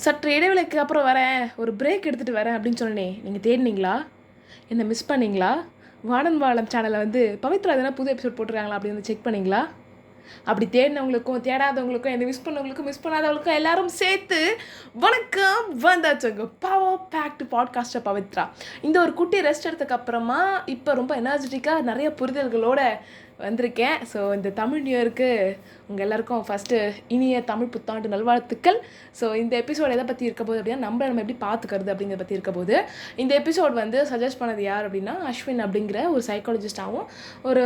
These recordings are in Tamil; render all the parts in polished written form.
சற்று இடைவெளிக்கு அப்புறம் வரேன், ஒரு பிரேக் எடுத்துகிட்டு வரேன் அப்படின்னு சொன்னேன். நீங்கள் தேடினீங்களா? என்ன மிஸ் பண்ணீங்களா? வானம் வாழம் சேனலில் வந்து பவித்ரா எதனா புது எபிசோட் போட்டிருக்காங்களா அப்படின்னு செக் பண்ணிங்களா? அப்படி தேடினவங்களுக்கும் தேடாதவங்களுக்கும் என்னை மிஸ் பண்ணவங்களுக்கும் மிஸ் பண்ணாதவங்களுக்கும் எல்லாரும் சேர்த்து வணக்கம், வந்தாச்சுங்க பவர் பேக்டு பாட்காஸ்டர் பவித்ரா. இந்த ஒரு குட்டி ரெஸ்ட் எடுத்ததுக்கப்புறமா இப்போ ரொம்ப எனர்ஜெட்டிக்காக நிறைய புரிதல்களோடு வந்திருக்கேன். ஸோ இந்த தமிழ் நியூ இயருக்கு உங்கள் எல்லாருக்கும் ஃபஸ்ட்டு இனிய தமிழ் புத்தாண்டு நல்வாழ்த்துக்கள். ஸோ இந்த எபிசோட் எதை பற்றி இருக்க போது அப்படின்னா நம்ம எப்படி பார்த்துக்கிறது அப்படிங்கிறத பற்றி இருக்க போது. இந்த எபிசோட் வந்து சஜஸ்ட் பண்ணது யார் அப்படின்னா அஸ்வின் அப்படிங்கிற ஒரு சைக்காலஜிஸ்டாகவும் ஒரு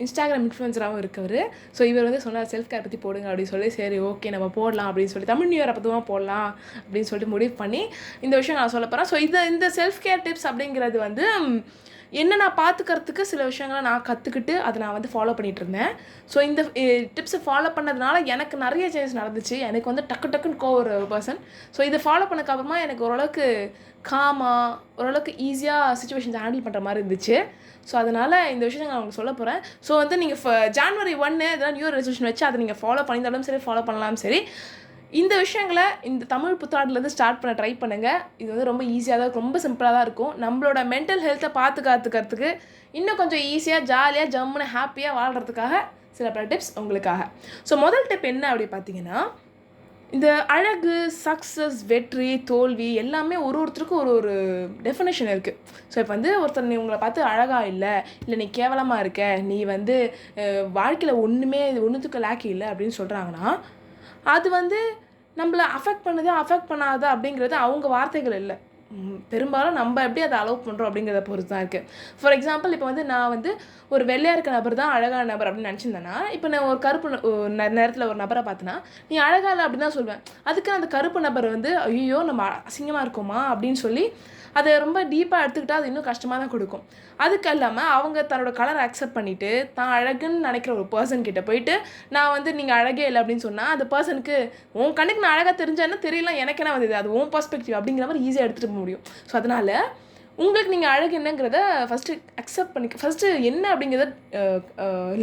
இன்ஸ்டாகிராம் இன்ஃப்ளூயன்சராகவும் இருக்கவர். ஸோ இவர் வந்து சொன்னார் செல்ஃப் கேர் பற்றி போடுங்க அப்படின்னு சொல்லி, சரி ஓகே நம்ம போடலாம் அப்படின்னு சொல்லி தமிழ் நியூ இயர் அப்போ தான் போடலாம் அப்படின்னு சொல்லிட்டு முடிவு பண்ணி இந்த விஷயம் நான் சொல்ல போகிறேன். ஸோ இந்த செல்ஃப் கேர் டிப்ஸ் அப்படிங்கிறது வந்து என்ன நான் பார்த்துக்கிறதுக்கு சில விஷயங்களை நான் கற்றுக்கிட்டு அதை நான் வந்து ஃபாலோ பண்ணிகிட்டு இருந்தேன். ஸோ இந்த டிப்ஸை ஃபாலோ பண்ணதுனால எனக்கு நிறைய சேஞ்சஸ் நடந்துச்சு. எனக்கு வந்து டக்குன்னு ஒரு பர்சன். ஸோ இதை ஃபாலோ பண்ணதுக்கப்புறமா எனக்கு ஓரளவுக்கு காமாக ஓரளவுக்கு ஈஸியாக சுச்சுவேஷன்ஸ் ஹேண்டில் பண்ணுற மாதிரி இருந்துச்சு. ஸோ அதனால் இந்த விஷயத்தை நான் உங்களுக்கு சொல்ல போகிறேன். ஸோ வந்து நீங்கள் ஜான்வரி 1 இதெல்லாம் நியூ இயர் ரெசல்யூஷன் வச்சு அதை நீங்கள் ஃபாலோ பண்ணியிருந்தாலும் சரி, ஃபாலோ பண்ணலாம் சரி, இந்த விஷயங்களை இந்த தமிழ் புத்தாண்டுலேருந்து ஸ்டார்ட் பண்ண ட்ரை பண்ணுங்கள். இது வந்து ரொம்ப ஈஸியாக தான், ரொம்ப சிம்பிளாக தான் இருக்கும். நம்மளோட மென்டல் ஹெல்த்தை பார்த்துக்கிறதுக்கு இன்னும் கொஞ்சம் ஈஸியாக ஜாலியாக ஜம்முன்னு ஹாப்பியாக வாழ்கிறதுக்காக சில பல டிப்ஸ் உங்களுக்காக. ஸோ முதல் டிப் என்ன அப்படி பார்த்தீங்கன்னா, இந்த அழகு, சக்ஸஸ், வெற்றி, தோல்வி எல்லாமே ஒருத்தருக்கும் ஒரு டெஃபினேஷன் இருக்குது. ஸோ இப்போ வந்து ஒருத்தர் நீ உங்களை பார்த்து அழகாக இல்லை நீ கேவலமாக இருக்க, நீ வந்து வாழ்க்கையில் ஒன்றுத்துக்கு லேக்கி இல்லை அப்படின்னு சொல்கிறாங்கன்னா, அது வந்து நம்மளை அஃபெக்ட் பண்ணாதா அப்படிங்கிறது அவங்க வார்த்தைகள் இல்லை. பெரும்பாலும் நம்ம எப்படி அதை அலோவ் பண்ணுறோம் அப்படிங்கிறத பொறுத்து தான் இருக்குது. ஃபார் எக்ஸாம்பிள் இப்போ வந்து நான் வந்து ஒரு வெள்ளையாக இருக்க நபர் தான் அழகான நபர் அப்படின்னு நினச்சிருந்தேன்னா, இப்போ நான் ஒரு கருப்பு நேரத்தில் ஒரு நபரை பார்த்தேன்னா நீ அழகா இல்லை அப்படின்னு தான் சொல்வேன். அதுக்கு அந்த கருப்பு நபர் வந்து ஐயோ நம்ம அசிங்கமாக இருக்கோமா அப்படின்னு சொல்லி அதை ரொம்ப டீப்பாக எடுத்துக்கிட்டால் அது இன்னும் கஷ்டமாக தான் கொடுக்கும். அதுக்கு இல்லாமல் அவங்க தன்னோட கலரை அக்செப்ட் பண்ணிவிட்டு தான் அழகுன்னு நினைக்கிற ஒரு பர்சன் கிட்டே போயிட்டு நான் வந்து நீங்கள் அழகே இல்லை அப்படின்னு சொன்னால் அந்த பர்சனுக்கு உன் கண்ணுக்கு நான் அழகாக தெரிஞ்சேன்னா தெரியல, எனக்கு என்ன வந்தது, அது உன் பர்ஸ்பெக்டிவ் அப்படிங்கிற மாதிரி ஈஸியாக எடுத்துகிட்டு போக முடியும். ஸோ அதனால் உங்களுக்கு நீங்கள் அழகு என்னங்கிறத ஃபஸ்ட்டு அக்செப்ட் பண்ணிக்க, ஃபஸ்ட்டு என்ன அப்படிங்கிறத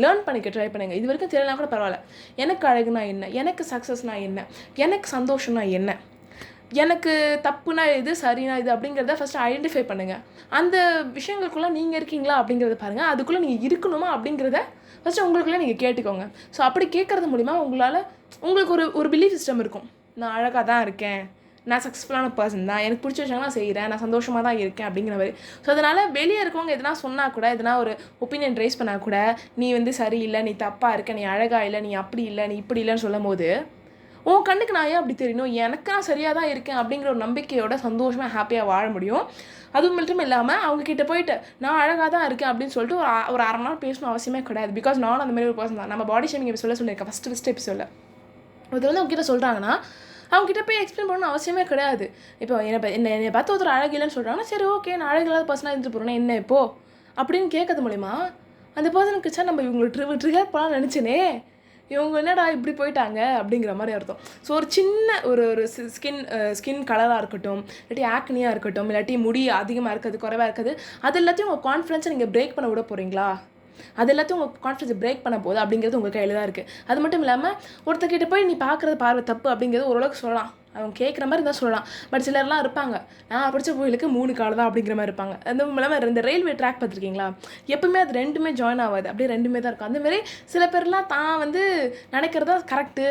லேர்ன் பண்ணிக்க ட்ரை பண்ணுங்கள். இது வரைக்கும் தெரியலாம் கூட பரவாயில்ல. எனக்கு அழகுனா என்ன, எனக்கு சக்ஸஸ்னா என்ன, எனக்கு சந்தோஷம்னா என்ன, எனக்கு தப்புனா இது சரினா இது அப்படிங்கிறத ஃபஸ்ட்டு ஐடென்டிஃபை பண்ணுங்கள். அந்த விஷயங்களுக்குள்ளே நீங்கள் இருக்கீங்களா அப்படிங்கிறத பாருங்கள். அதுக்குள்ளே நீங்கள் இருக்கணுமா அப்படிங்கிறத ஃபஸ்ட்டு உங்களுக்குள்ளே நீங்கள் கேட்டுக்கோங்க. ஸோ அப்படி கேட்குறது மூலிமா உங்களுக்கு ஒரு பிலீஃப் சிஸ்டம் இருக்கும். நான் அழகாக தான் இருக்கேன், நான் சக்ஸஸ்ஃபுல்லான பர்சன் தான், எனக்கு பிடிச்ச விஷயங்கள்லாம் செய்கிறேன், நான் சந்தோஷமாக தான் இருக்கேன் அப்படிங்கிற மாதிரி. ஸோ அதனால் வெளியே இருக்கவங்க எதனா சொன்னால் கூட, எதனா ஒரு ஒப்பீனியன் ரைஸ் பண்ணால் கூட, நீ வந்து சரியில்லை, நீ தப்பாக இருக்க, நீ அழகாக இல்லை, நீ அப்படி இல்லை, நீ இப்படி இல்லைன்னு சொல்லும் போது உன் கண்ணுக்கு நான் ஏன் அப்படி தெரியணும், எனக்கு நான் சரியாக தான் இருக்கேன் அப்படிங்கிற ஒரு நம்பிக்கையோட சந்தோஷமாக ஹாப்பியாக வாழ முடியும். அதுவும் மட்டும் இல்லாமல் அவங்கக்கிட்ட போயிட்டு நான் அழகாக தான் இருக்கேன் அப்படின்னு சொல்லிட்டு ஒரு அரை மணி நேரம் பேசணும் அவசியமே கிடையாது. பிகாஸ் நானும் அந்த மாதிரி ஒரு பர்சன் தான். நம்ம பாடி ஷேமிங் சொல்லியிருக்கேன் ஃபஸ்ட்டு எபிசோடில். அது வந்து அவங்ககிட்ட சொல்கிறாங்கன்னா அவங்ககிட்ட போய் எக்ஸ்பிளைன் பண்ணணும் அவசியமே கிடையாது. இப்போ என்னை பார்த்து ஒருத்தர் அழகு இல்லைன்னு சொல்கிறாங்கன்னா சரி ஓகே நான் அழகு இல்லாத பர்சனாக இருந்துட்டு போகிறேன்னா என்ன இப்போது அப்படின்னு கேட்கறது மூலிமா அந்த பர்சனுக்கு சார் நம்ம இவங்களை ட்ரிகர் பண்ணலாம் நினச்சேனே, இவங்க என்னடா இப்படி போயிட்டாங்க அப்படிங்கிற மாதிரி அர்த்தம். ஸோ ஒரு சின்ன ஒரு ஸ்கின் கலராக இருக்கட்டும், இல்லாட்டி ஆக்னியாக இருக்கட்டும், இல்லாட்டி முடி அதிகமாக இருக்குது குறைவாக இருக்குது, அது எல்லாத்தையும் உங்கள் கான்ஃபிடன்ஸை நீங்கள் பிரேக் பண்ண விட போகிறீங்களா? அது எல்லாத்தையும் உங்கள் கான்ஃபிடன்ஸை பிரேக் பண்ண போது அப்படிங்கிறது உங்கள் கையில் தான் இருக்குது. அது மட்டும் இல்லாமல் ஒருத்தர்கிட்ட போய் நீ பார்க்குறது பார்வை தப்பு அப்படிங்கிறது ஓரளவுக்கு சொல்லலாம், அவங்க கேட்குற மாதிரி தான் சொல்லலாம். பட் சிலர்லாம் இருப்பாங்க, நான் படித்த கோயிலுக்கு 3 கால் தான் அப்படிங்கிற மாதிரி இருப்பாங்க. அந்த இல்லாமல் இந்த ரயில்வே ட்ராக் பார்த்துருக்கீங்களா, எப்பவுமே அது ரெண்டுமே ஜாயின் ஆகாது, அப்படியே ரெண்டுமே தான் இருக்கும். அந்தமாரி சில பேர்லாம் தான் வந்து நினைக்கிறதா கரெக்டு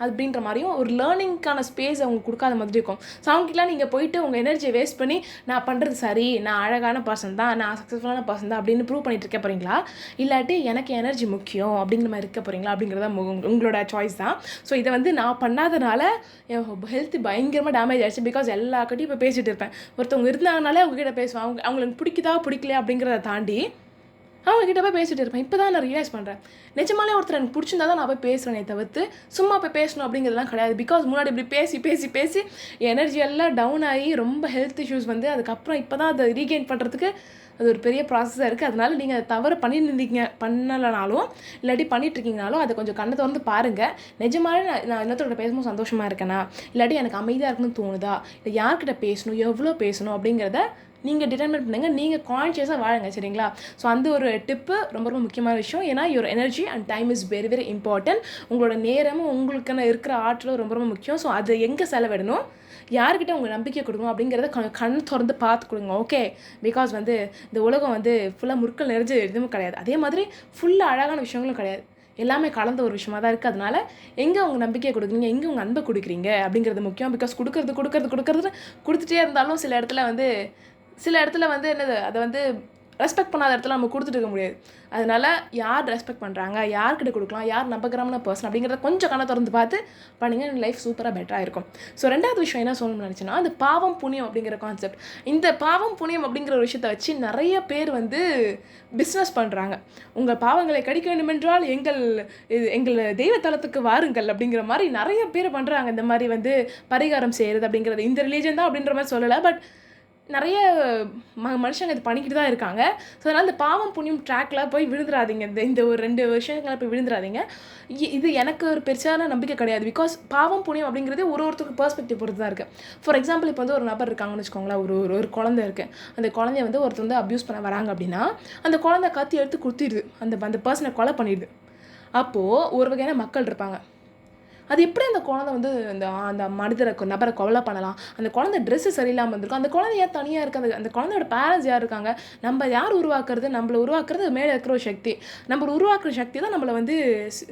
அப்படின்ற மாதிரியும் ஒரு லேர்னிங்க்கான ஸ்பேஸ் அவங்க கொடுக்காத மாதிரி இருக்கும். ஸோ அவங்ககிட்டலாம் நீங்கள் போயிட்டு உங்கள் எனர்ஜியை வேஸ்ட் பண்ணி நான் பண்ணுறது சரி, நான் அழகான பர்சன் தான், நான் சக்ஸஸ்ஃபுல்லான பர்சன் தான் அப்படின்னு ப்ரூவ் பண்ணிட்டு இருக்க போகிறீங்களா, இல்லாட்டி எனக்கு எனர்ஜி முக்கியம் அப்படிங்கிற மாதிரி இருக்க போகிறீங்களா அப்படிங்கிறத உங்களோட சாய்ஸ் தான். ஸோ இதை வந்து நான் பண்ணாதனால என் ஹெல்த் பயங்கரமாக டேமேஜ் ஆகிடுச்சு. பிகாஸ் எல்லாக்கிட்டையும் இப்போ பேசிகிட்டு இருப்பேன். ஒருத்தவங்க இருந்தாங்கனாலே அவங்ககிட்ட பேசுவேன். அவங்களுக்கு பிடிக்குதா பிடிக்கலையா அப்படிங்கிறத தாண்டி அவங்ககிட்ட போய் பேசிகிட்டு இருப்பேன். இப்போ தான் நான் ரியலைஸ் பண்ணுறேன், நிஜமாலே ஒருத்தர் எனக்கு பிடிச்சிருந்தா தான் நான் போய் பேசுகிறேனே தவிர்த்து சும்மா போய் பேசணும் அப்படிங்கிறதுலாம் கிடையாது. பிகாஸ் முன்னாடி இப்படி பேசி எனர்ஜி எல்லாம் டவுன் ஆகி ரொம்ப ஹெல்த் இஷ்யூஸ் வந்து அதுக்கப்புறம் இப்போ தான் அதை ரீகெயின் பண்ணுறதுக்கு அது ஒரு பெரிய ப்ராசஸாக இருக்குது. அதனால் நீங்கள் அதை தவிர பண்ணலைனாலும் இல்லாட்டி பண்ணிகிட்ருக்கீங்கனாலும் அதை கொஞ்சம் கண்ணை திறந்து பாருங்கள். நிஜமாலே நான் இன்னொருத்தரோட பேசும்போது சந்தோஷமாக இருக்கேனா, இல்லாட்டி எனக்கு அமைதியாக இருக்கணும்னு தோணுதா, இல்லை யார்கிட்ட பேசணும், எவ்வளோ பேசணும் அப்படிங்கிறத நீங்கள் டிட்டர்மின் பண்ணுங்கள். நீங்கள் கான்ஷியஸாக வாழுங்க, சரிங்களா? ஸோ அந்த ஒரு டிப்பு ரொம்ப ரொம்ப முக்கியமான விஷயம். ஏன்னா your energy and time is very very important. உங்களோட நேரமும் உங்களுக்கான இருக்கிற ஆற்றலும் ரொம்ப ரொம்ப முக்கியம். ஸோ அதை எங்கே செலவிடணும், யார்கிட்ட உங்கள் நம்பிக்கை கொடுக்கணும் அப்படிங்கிறத கண் திறந்து பார்த்து கொடுங்க. ஓகே, பிகாஸ் வந்து இந்த உலகம் வந்து ஃபுல்லாக முற்கள் நிறைஞ்ச எதுவும் கிடையாது, அதே மாதிரி ஃபுல்லாக அழகான விஷயங்களும் கிடையாது, எல்லாமே கலந்த ஒரு விஷயமா தான் இருக்குது. அதனால் எங்கே உங்கள் நம்பிக்கையை கொடுக்குறீங்க, எங்கே உங்கள் அன்பை கொடுக்குறீங்க அப்படிங்கிறது முக்கியம். பிகாஸ் கொடுத்துட்டே இருந்தாலும் சில இடத்துல வந்து என்னது அதை வந்து ரெஸ்பெக்ட் பண்ணாத இடத்துல நம்ம கொடுத்துட்டு இருக்க முடியாது. அதனால் யார் ரெஸ்பெக்ட் பண்ணுறாங்க, யார்கிட்ட கொடுக்கலாம், யார் நம்பகரமான பர்சன் அப்படிங்கிறத கொஞ்சம் கண்ணை திறந்து பார்த்து பண்ணிங்க, லைஃப் சூப்பராக பெட்டராக இருக்கும். ஸோ ரெண்டாவது விஷயம் என்ன சொல்லணும்னு நினச்சேன்னா, அந்த பாவம் புண்ணியம் அப்படிங்கிற கான்செப்ட். இந்த பாவம் புண்ணியம் அப்படிங்கிற ஒரு விஷயத்தை வச்சு நிறைய பேர் வந்து பிஸ்னஸ் பண்ணுறாங்க. உங்கள் பாவங்களை கடிக்க வேண்டுமென்றால் எங்கள் தெய்வத்தலத்துக்கு வாருங்கள் அப்படிங்கிற மாதிரி நிறைய பேர் பண்ணுறாங்க. இந்த மாதிரி வந்து பரிகாரம் செய்கிறது அப்படிங்கிறது இந்த ரிலீஜன் தான் அப்படின்ற மாதிரி சொல்லலை, பட் நிறைய மனுஷங்க இது பண்ணிக்கிட்டு தான் இருக்காங்க. ஸோ அதனால் இந்த பாவம் புண்ணியம் ட்ராக்கில் போய் விழுந்துடாதீங்க. இந்த ஒரு 2 விஷயங்களை போய் விழுந்துடாதீங்க. இது எனக்கு ஒரு பெருசான நம்பிக்கை கிடையாது. பிகாஸ் பாவம் புண்ணியம் அப்படிங்கிறது ஒருத்தருக்கு பெர்ஸ்பெக்டிவ் பொறுத்து தான் இருக்குது. ஃபார் எக்ஸாம்பிள், இப்போ வந்து ஒரு நபர் இருக்காங்கன்னு வச்சுக்கோங்களேன், ஒரு குழந்தை இருக்குது. அந்த குழந்தைய வந்து ஒருத்தர் வந்து அப்யூஸ் பண்ண வராங்க அப்படின்னா, அந்த குழந்தை கத்தி எடுத்து குத்திடுது, அந்த பர்சனை கொலை பண்ணிடுது. அப்போது ஒரு வகையான மக்கள் இருப்பாங்க, அது எப்படி அந்த குழந்தை வந்து அந்த நபரை கொலை பண்ணலாம், அந்த குழந்தை ட்ரெஸ்ஸு சரியில்லாமல் இருந்திருக்கும், அந்த குழந்தை ஏன் தனியாக இருக்குது, அந்த குழந்தையோட பேரண்ட்ஸ் யார் இருக்காங்க, நம்ம யார் உருவாக்குறது, நம்மளை உருவாக்குறது மேலே இருக்கிற ஒரு சக்தி, நம்மளை உருவாக்குற சக்தி தான் நம்மளை வந்து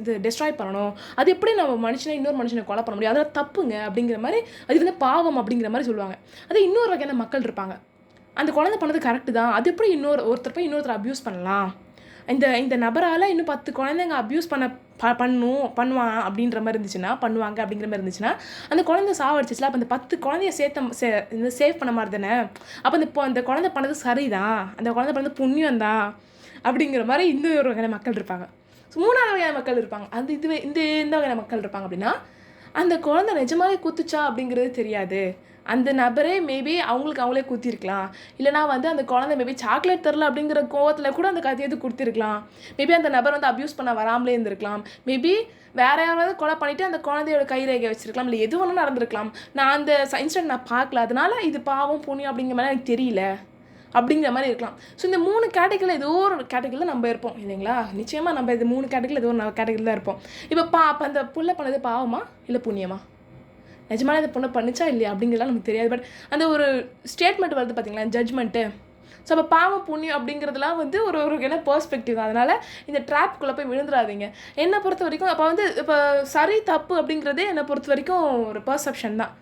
இது டெஸ்ட்ராய் பண்ணணும். அது எப்படி நம்ம மனுஷனை இன்னொரு மனுஷனை கொலை பண்ண முடியும், அதெல்லாம் தப்புங்க அப்படிங்கிற மாதிரி, அது வந்து பாவம் அப்படிங்கிற மாதிரி சொல்லுவாங்க. அதே இன்னொரு வகையான மக்கள் இருப்பாங்க, அந்த குழந்தை பண்ணது கரெக்டு தான், அது எப்படி ஒருத்தர் போய் இன்னொருத்தர் அப்யூஸ் பண்ணலாம், இந்த நபரால் இன்னும் 10 குழந்தைங்க அப்யூஸ் பண்ணுவாங்க அப்படிங்கிற மாதிரி இருந்துச்சுன்னா அந்த குழந்தை சாவடிச்சிச்சுல, அப்போ அந்த 10 குழந்தைய சேவ் பண்ண மாதிரி தானே, அப்போ அந்த குழந்தை பண்ணது சரிதான், அந்த குழந்தை பண்ணது புண்ணியம் தான் அப்படிங்கிற மாதிரி இன்னொரு வகையான மக்கள் இருப்பாங்க. ஸோ 3வது வகையான மக்கள் இருப்பாங்க. இந்த வகையான மக்கள் இருப்பாங்க அப்படின்னா, அந்த குழந்தை நிஜமாவே குத்துச்சா அப்படிங்கிறது தெரியாது, அந்த நபரே மேபி அவங்களே குத்திருக்கலாம், இல்லைனா வந்து அந்த குழந்தை மேபி சாக்லேட் தரல அப்படிங்கிற கோவத்தில் கூட அந்த கத்தியது கொடுத்துருக்கலாம், மேபி அந்த நபர் வந்து அப்யூஸ் பண்ண வராமலே இருந்திருக்கலாம், மேபி வேற யாராவது கொலை பண்ணிவிட்டு அந்த குழந்தையோட கைரேகை வச்சுருக்கலாம், இல்லை எது வேணாலும் நடந்திருக்கலாம். நான் அந்த இன்சிடென்ட் நான் பார்க்கல, அதனால இது பாவம் புண்ணியம் அப்படிங்கிற மாதிரி எனக்கு தெரியல அப்படிங்கிற மாதிரி இருக்கலாம். ஸோ இந்த 3 கேட்டகரியில் ஏதோ ஒரு கேட்டகரியில் நம்ம இருப்போம் இல்லைங்களா. நிச்சயமாக நம்ம இது 3 கேட்டகரியில் ஏதோ ஒரு கேட்டகரியில் தான் இருப்போம். இப்போ அந்த புள்ள பண்ணது பாவமா இல்லை புண்ணியமா, நிஜமான இந்த பொண்ணை பண்ணிச்சா இல்லையா அப்படிங்கிறதுலாம் நமக்கு தெரியாது. பட் அந்த ஒரு ஸ்டேட்மெண்ட் வருது பார்த்தீங்களா, ஜட்ஜ்மெண்ட்டு. ஸோ அப்போ பாவம் புண்ணியம் அப்படிங்கிறதுலாம் வந்து ஒரு என்ன பெர்ஸ்பெக்டிவ் தான். அதனால் இந்த ட்ராப்குள்ளே போய் விழுந்துடாதீங்க. என்னை பொறுத்த வரைக்கும் அப்போ வந்து இப்போ சரி தப்பு அப்படிங்கிறதே என்னை பொறுத்த வரைக்கும் ஒரு பர்செப்ஷன் தான்.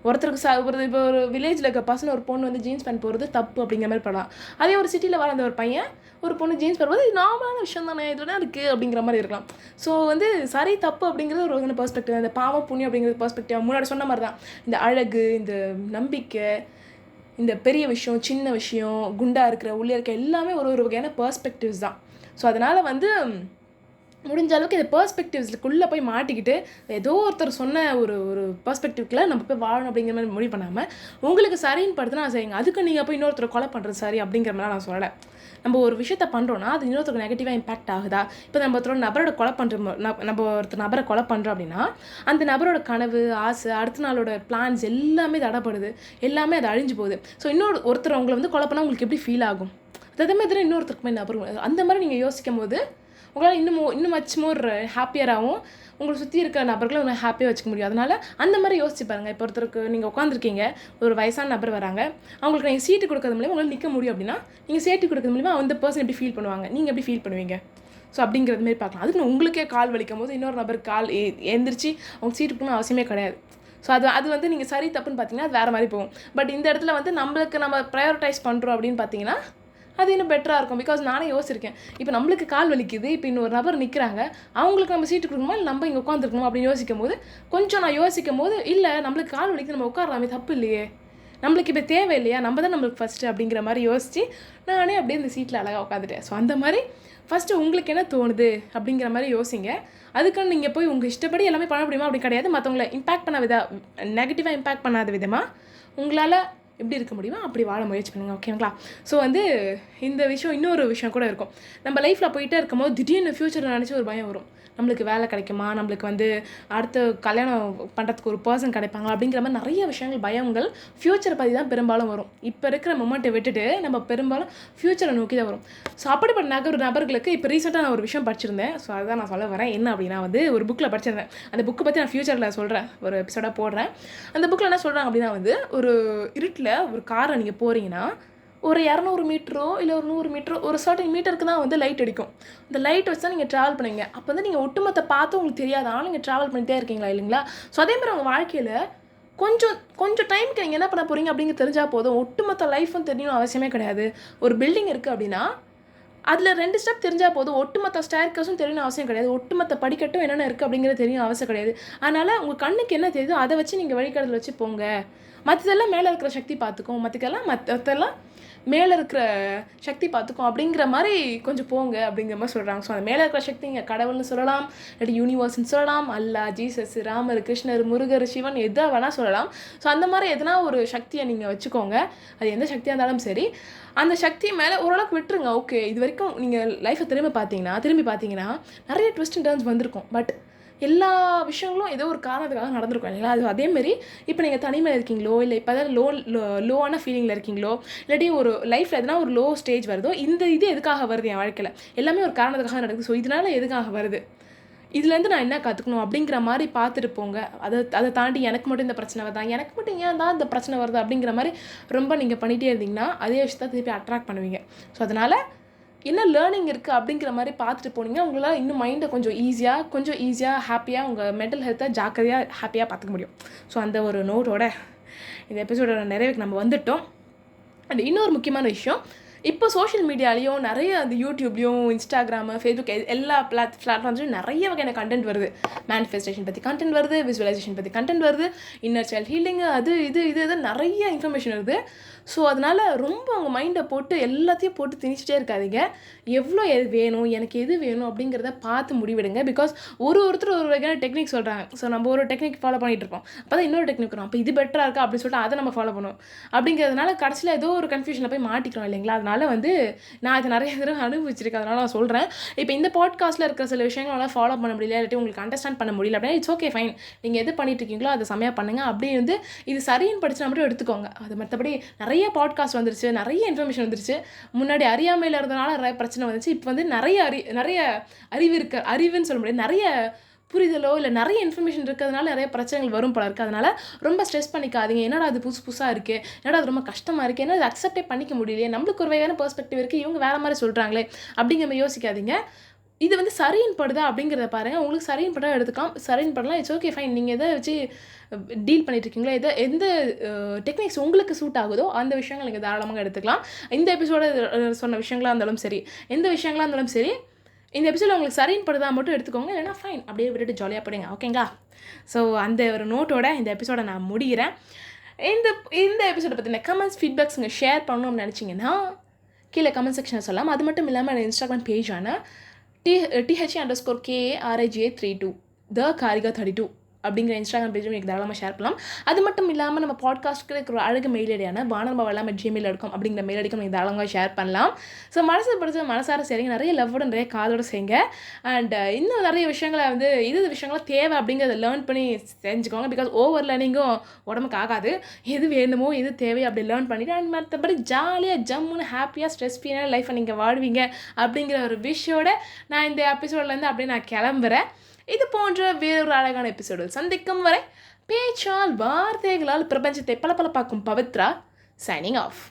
ஒருத்தருக்கு இப்போ ஒரு வில்லேஜில் இருக்க பசங்க ஒரு பொண்ணு வந்து ஜீன்ஸ் பேண்ட் போடுறது தப்பு அப்படிங்கிற மாதிரி படலாம். அதே ஒரு சிட்டியில் வர அந்த ஒரு பையன் ஒரு பொண்ணு ஜீன்ஸ் போடுறது இது நார்மலான விஷயம் தானே, இதுனா இருக்குது அப்படிங்கிற மாதிரி இருக்கலாம். ஸோ வந்து சரி தப்பு அப்படிங்கிறது ஒரு வகையான பெர்ஸ்பெக்டிவ். அந்த பாவம் புண்ணியம் அப்படிங்கிறது பெர்ஸ்பெக்டிவ் முன்னாடி சொன்ன மாதிரி தான். இந்த அழகு, இந்த நம்பிக்கை, இந்த பெரிய விஷயம், சின்ன விஷயம், குண்டா இருக்கிற உள்ளே இருக்க எல்லாமே ஒரு வகையான பெர்ஸ்பெக்டிவ்ஸ் தான். ஸோ அதனால் வந்து முடிஞ்ச அளவுக்கு இந்த பெர்ஸ்பெக்டிவ்ஸ்க்குள்ளே போய் மாட்டிக்கிட்டு ஏதோ ஒருத்தர் சொன்ன ஒரு பெர்ஸ்பெக்டிவ்க்குள்ள நம்ம போய் வாழணும் அப்படிங்கிற மாதிரி முடிவு பண்ணாமல் உங்களுக்கு சரின்னு படுத்துனா செய்யுங்க. அதுக்கு நீங்கள் போய் இன்னொருத்தர் கொலை பண்ணுறது சரி அப்படிங்கிற மாதிரி நான் சொல்லலை. நம்ம ஒரு விஷயத்த பண்ணுறோன்னா அது இன்னொருத்தருக்கு நெகட்டிவாக இம்பாக்ட் ஆகுதா. இப்போ நம்ம ஒருத்தர் நபரை கொலை பண்ணுறோம் அப்படின்னா அந்த நபரோட கனவு, ஆசை, அடுத்த நாளோட பிளான்ஸ் எல்லாமே தடைப்படுது, எல்லாமே அது அழிஞ்சு போகுது. ஸோ ஒருத்தர் உங்களை வந்து கொலை பண்ணால் உங்களுக்கு எப்படி ஃபீல் ஆகும், அதே மாதிரி இன்னொருத்தருக்கு நபர் அந்த மாதிரி நீங்கள் யோசிக்கும் போது உங்களால் இன்னும் மச் மோர் ஹாப்பியராகவும் உங்களை சுற்றி இருக்கிற நபர்களை உங்களை ஹாப்பியாக வச்சுக்க முடியும். அதனால் அந்த மாதிரி யோசிச்சு பாருங்கள். இப்போ ஒருத்தருக்கு நீங்கள் உட்காந்துருக்கீங்க, ஒரு வயசான நபர் வராங்க, அவங்களுக்கு நீங்கள் சீட்டு கொடுக்கறது மூலியமாக உங்களால் நிற்க முடியும் அப்படின்னா நீங்கள் சீட்டு கொடுக்கறது மூலியமாக அந்த பர்சன் எப்படி ஃபீல் பண்ணுவாங்க, நீங்கள் எப்படி ஃபீல் பண்ணுவீங்க. ஸோ அப்படிங்கிறது மாரி பார்க்கலாம். அதுக்கு உங்களுக்கே கால் வலிக்கும் போது இன்னொரு நபர் எழுந்திரிச்சு அவங்க சீட்டு கொடுக்கணும் அவசியமே கிடையாது. ஸோ அது வந்து நீங்கள் சரி தப்புன்னு பார்த்தீங்கன்னா அது வேறு மாதிரி போகும். பட் இந்த இடத்துல வந்து நம்ம ப்ரையாரிட்டைஸ் பண்ணுறோம் அப்படின்னு பார்த்தீங்கன்னா அது இன்னும் பெட்டராக இருக்கும். பிகாஸ் நானே யோசிச்சிருக்கேன், இப்போ நம்மளுக்கு கால் வலிக்குது, இப்போ இன்னொரு நபர் நிற்கிறாங்க, அவங்களுக்கு நம்ம சீட்டு கொடுக்கணுமா இல்லை நம்ம இங்கே உட்காந்துருக்கணுமா அப்படின்னு யோசிக்கும் போது இல்லை நம்மளுக்கு கால் வலிக்குது, நம்ம உட்காரலாமே, தப்பு இல்லையே, நம்மளுக்கு இப்போ தேவை இல்லையா, நம்ம தான் நம்மளுக்கு ஃபஸ்ட்டு அப்படிங்கிற மாதிரி யோசித்து நானே அப்படியே இந்த சீட்டில் அழகாக உட்காந்துட்டேன். ஸோ அந்த மாதிரி ஃபஸ்ட்டு உங்களுக்கு என்ன தோணுது அப்படிங்கிற மாதிரி யோசிங்க. அதுக்கான நீங்கள் போய் உங்கள் இஷ்டப்படி எல்லாமே பண்ண முடியுமா அப்படி கிடையாது. மற்றவங்களை நெகட்டிவாக இம்பேக்ட் பண்ணாத விதமாக உங்களால் எப்படி இருக்க முடியுமோ அப்படி வாழ முயற்சி பண்ணுங்க. ஓகேங்களா? ஸோ வந்து இந்த விஷயம் இன்னொரு விஷயம் கூட இருக்கும். நம்ம லைஃப்பில் போயிட்டே இருக்கும்போது திடீர்னு ஃப்யூச்சரை நினச்சி ஒரு பயம் வரும். நம்மளுக்கு வேலை கிடைக்குமா, நம்மளுக்கு வந்து அடுத்து கல்யாணம் பண்ணுறதுக்கு ஒரு பர்சன் கிடைப்பாங்களா அப்படிங்கிற மாதிரி நிறைய விஷயங்கள், பயங்கள் ஃப்யூச்சரை பற்றி தான் பெரும்பாலும் வரும். இப்போ இருக்கிற மொமெண்ட்டை விட்டுட்டு நம்ம பெரும்பாலும் ஃப்யூச்சரை நோக்கி தான் வரும். ஸோ அப்படிப்பட்ட நபர்களுக்கு இப்போ ரீசெண்டாக நான் ஒரு விஷயம் படிச்சிருந்தேன். ஸோ அதுதான் நான் சொல்ல வரேன். என்ன அப்படின்னா வந்து ஒரு புக்கில் படிச்சிருந்தேன். அந்த புக்கை பற்றி நான் ஃப்யூச்சரில் சொல்கிறேன், ஒரு எபிசோடாக போடுறேன். அந்த புக்கில் என்ன சொல்கிறாங்க அப்படின்னா வந்து ஒரு இருட்டில் ஒரு காரை நீங்கள் போகிறீங்கன்னா ஒரு 200 மீட்டரோ இல்லை ஒரு 100 மீட்டரோ ஒரு சர்டன் மீட்டருக்கு தான் வந்து லைட் அடிக்கும். இந்த லைட் வச்சு தான் நீங்கள் ட்ராவல் பண்ணுவீங்க. அப்போ வந்து நீங்கள் ஒட்டுமொத்த பார்த்து உங்களுக்கு தெரியாது, ஆனால் நீங்கள் ட்ராவல் பண்ணிகிட்டே இருக்கீங்களா இல்லைங்களா? ஸோ அதே மாதிரி உங்கள் வாழ்க்கையில் கொஞ்சம் டைமுக்கு நீங்கள் என்ன பண்ண போகிறீங்க அப்படிங்கிறது தெரிஞ்சால் போதும். ஒட்டுமொத்த லைஃப்பும் தெரியணும் அவசியமே கிடையாது. ஒரு பில்டிங் இருக்குது அப்படின்னா அதில் 2 ஸ்டெப் தெரிஞ்சால் போதும். ஒட்டுமொத்த ஸ்டேர்கேஸும் தெரியணும் அவசியம் கிடையாது. ஒட்டுமொத்த படிக்கட்டும் என்னென்ன இருக்குது அப்படிங்கிறது தெரியும் அவசியம் கிடையாது. அதனால் உங்கள் கண்ணுக்கு என்ன தெரியுதோ அதை வச்சு நீங்கள் வழிகாட்டுதல் வச்சு போங்க. மற்றதெல்லாம் மேலே இருக்கிற சக்தி பார்த்துக்கும், மற்றெல்லாம் மேலே இருக்கிற சக்தி பார்த்துக்கும் அப்படிங்கிற மாதிரி கொஞ்சம் போங்க அப்படிங்கிற மாதிரி சொல்கிறாங்க. ஸோ அந்த மேலே இருக்கிற சக்தி இங்கே கடவுள்னு சொல்லலாம், இல்லாட்டி யூனிவர்ஸ்ன்னு சொல்லலாம், அல்லா, ஜீசஸ், ராமர், கிருஷ்ணர், முருகர், சிவன் எதை வேணால் சொல்லலாம். ஸோ அந்த மாதிரி எதனா ஒரு சக்தியை நீங்கள் வச்சுக்கோங்க. அது எந்த சக்தியாக இருந்தாலும் சரி, அந்த சக்தி மேலே ஓரளவுக்கு விட்டுருங்க. ஓகே, இது வரைக்கும் நீங்கள் லைஃப்பை திரும்பி பார்த்தீங்கன்னா நிறைய ட்விஸ்ட் அண்ட் டர்ன்ஸ் வந்திருக்கும். பட் எல்லா விஷயங்களும் ஏதோ ஒரு காரணத்துக்காக நடந்திருக்கும் இல்லைங்களா? அது அதேமாரி இப்போ நீங்கள் தனிமையில் இருக்கீங்களோ, இல்லை இப்போ ஏதாவது லோவான ஃபீலிங்கில் இருக்கீங்களோ, இல்லாட்டி ஒரு லைஃப்பில் எதனா ஒரு லோ ஸ்டேஜ் வருதோ, இது எதுக்காக வருது என் வாழ்க்கையில், எல்லாமே ஒரு காரணத்துக்காக நடக்குது. ஸோ இதனால் எதுக்காக வருது, இதுலேருந்து நான் என்ன கற்றுக்கணும் அப்படிங்கிற மாதிரி பார்த்துட்டு போங்க. அதை தாண்டி எனக்கு மட்டும் இந்த பிரச்சனை வருதா, எனக்கு மட்டும் ஏன் தான் இந்த பிரச்சனை வருது அப்படிங்கிற மாதிரி ரொம்ப நீங்கள் பண்ணிகிட்டே இருந்தீங்கன்னா அதே விஷயத்தை திருப்பி அட்ராக்ட் பண்ணுவீங்க. ஸோ அதனால் என்ன லேர்னிங் இருக்குது அப்படிங்கிற மாதிரி பார்த்துட்டு போனீங்கன்னா உங்களால் இன்னும் மைண்டை கொஞ்சம் ஈஸியாக ஹாப்பியாக உங்கள் மென்டல் ஹெல்த்தை ஜாக்கிரதையாக ஹாப்பியாக பார்த்துக்க முடியும். ஸோ அந்த ஒரு நோட்டோட இந்த எபிசோடோட நிறைவுக்கு நம்ம வந்துட்டோம். அண்ட் இன்னொரு முக்கியமான விஷயம், இப்போ சோஷியல் மீடியாலேயும் நிறைய அந்த யூடியூப்லேயும், இன்ஸ்டாகிராமு, ஃபேஸ்புக் எல்லா பிளாட்ஃபார்ம்ஸ்லையும் நிறைய வகையான கண்டென்ட் வருது. மேனிஃபெஸ்டேஷன் பற்றி கண்டென்ட் வருது, விசுவலைசேஷன் பற்றி கண்டென்ட் வருது, இன்னர் சைல்ட் ஹீலிங்கு, அது இது நிறைய இன்ஃபர்மேஷன் வருது. ஸோ அதனால் ரொம்ப உங்கள் மைண்டை போட்டு எல்லாத்தையும் போட்டு திணிச்சிட்டே இருக்காதீங்க. எவ்வளோ எனக்கு எது வேணும் அப்படிங்கிறத பார்த்து முடிவெடுங்க. பிகாஸ் ஒருத்தர் ஒரு வகையான டெக்னிக் சொல்கிறாங்க. ஸோ நம்ம ஒரு டெக்னிக் ஃபாலோ பண்ணிகிட்டு இருப்போம். அப்போ தான் இன்னொரு டெக்னிக் வரும், அப்போ இது பெட்டராக இருக்கா அப்படின்னு சொல்லிட்டு அதை நம்ம ஃபாலோ பண்ணுவோம். அப்படிங்கிறதுனால கடைசியில் ஏதோ ஒரு கன்ஃபியூஷனில் போய் மாட்டிக்கிறோம் இல்லைங்களா? அதனால் வந்து நான் இதை நிறைய தடவை அனுபவிச்சிருக்கேன். அதனால் நான் சொல்கிறேன். இப்போ இந்த பாட்காஸ்ட்டில் இருக்கிற சில விஷயங்களால் ஃபாலோ பண்ண முடியல, இல்லாட்டி உங்களுக்கு அண்டர்ஸ்டாண்ட் பண்ண முடியல அப்படின்னா இட்ஸ் ஓகே, ஃபைன். நீங்கள் எது பண்ணிட்டு இருக்கீங்களோ அதை செம்மையாக பண்ணுங்கள். அப்படி வந்து இது சரின்னு படிச்சுனா மட்டும் எடுத்துக்கோங்க. அது மற்றபடி நிறைய பாட்காஸ்ட் வந்துருச்சு, நிறைய இன்ஃபர்மேஷன் வந்துருச்சு. முன்னாடி அறியாமையில் இருந்தனால நிறைய பிரச்சனை வந்துச்சு. இப்போ வந்து நிறைய அறிவுன்னு சொல்ல முடியாது, நிறைய புரிதலோ இல்லை நிறைய இன்ஃபர்மேஷன் இருக்கிறதுனால நிறைய பிரச்சனைகள் வரும் போல இருக்குது. அதனால் ரொம்ப ஸ்ட்ரெஸ் பண்ணிக்காதீங்க. என்னடா அது புதுசாக இருக்குது, என்னடா அது ரொம்ப கஷ்டமாக இருக்குது, ஏன்னா அது அக்செப்டே பண்ணிக்க முடியலையே, நம்மளுக்கு ஒரு வகையான பெர்ஸ்பெக்டிவ் இருக்குது, இவங்க வேறு மாதிரி சொல்கிறாங்களே அப்படிங்கிற மாதிரி யோசிக்காதீங்க. இது வந்து சரின்னு படுதா அப்படிங்கிறத பாருங்கள். உங்களுக்கு சரின்னு படம் எடுத்துக்கலாம், சரின்னு படலாம், இட்ஸ் ஓகே, ஃபைன். நீங்கள் எதை வச்சு டீல் பண்ணிட்டுருக்கீங்களோ, எந்த டெக்னிக்ஸ் உங்களுக்கு சூட் ஆகுதோ அந்த விஷயங்கள் நீங்கள் தாராளமாக எடுத்துக்கலாம். இந்த எபிசோட சொன்ன விஷயங்களாக இருந்தாலும் சரி, எந்த விஷயங்களாக இருந்தாலும் சரி, இந்த எபிசோட உங்களுக்கு சரின்னு படுதா மட்டும் எடுத்துக்கோங்க, இல்லைனா ஃபைன், அப்படியே விட்டுட்டு ஜாலியாக போடுங்க. ஓகேங்களா? ஸோ அந்த ஒரு நோட்டோட இந்த எபிசோட நான் முடிகிறேன். இந்த எபிசோட பற்றின கமெண்ட்ஸ், ஃபீட்பேக்ஸ் நீங்கள் ஷேர் பண்ணணும்னு நினச்சிங்கன்னா கீழே கமெண்ட் செக்ஷனில் சொல்லலாம். அது மட்டும் இல்லாமல் இன்ஸ்டாகிராம் பேஜான THE_KARIGA32 The Kariga 32 அப்படிங்கிற இன்ஸ்டாகிராம் பேஜும் எனக்கு தாராளமாக ஷேர் பண்ணலாம். அது மட்டும் இல்லாமல் நம்ம பாட்காஸ்ட்டுக்கு இருக்கிற ஒரு அழகு மெயில் ஐடியான vaanambavalam@gmail.com அப்படிங்கிற மெயில் ஐடிக்கும் நீங்கள் தாராளமாக ஷேர் பண்ணலாம். ஸோ மனசு பிடிச்ச மனசார செய்யுங்க, நிறைய லவ்வோட நிறைய காதோட செய்யுங்க. அண்ட் இன்னும் நிறைய விஷயங்களை வந்து இது விஷயங்களாம் தேவை அப்படிங்கிறத லேர்ன் பண்ணி செஞ்சுக்கோங்க. பிகாஸ் ஓவர் லேர்னிங்கும் உடம்புக்கு ஆகாது. எது வேணுமோ எது தேவை அப்படி லேர்ன் பண்ணிவிட்டு அண்ட் மற்றபடி ஜாலியாக ஜம்முன்னு ஹாப்பியாக ஸ்ட்ரெஸ் ஃப்ரீயான லைஃப்பை நீங்கள் வாழ்வீங்க அப்படிங்கிற ஒரு விஷயோட நான் இந்த எபிசோட்லேருந்து அப்படியே நான் கிளம்புறேன். இது போன்ற வேறொரு அழகான எபிசோடு சந்திக்கும் வரை பேச்சால் வார்த்தைகளால் பிரபஞ்சத்தை பலப்பலப்பாக்கும் பவித்ரா சைனிங் ஆஃப்.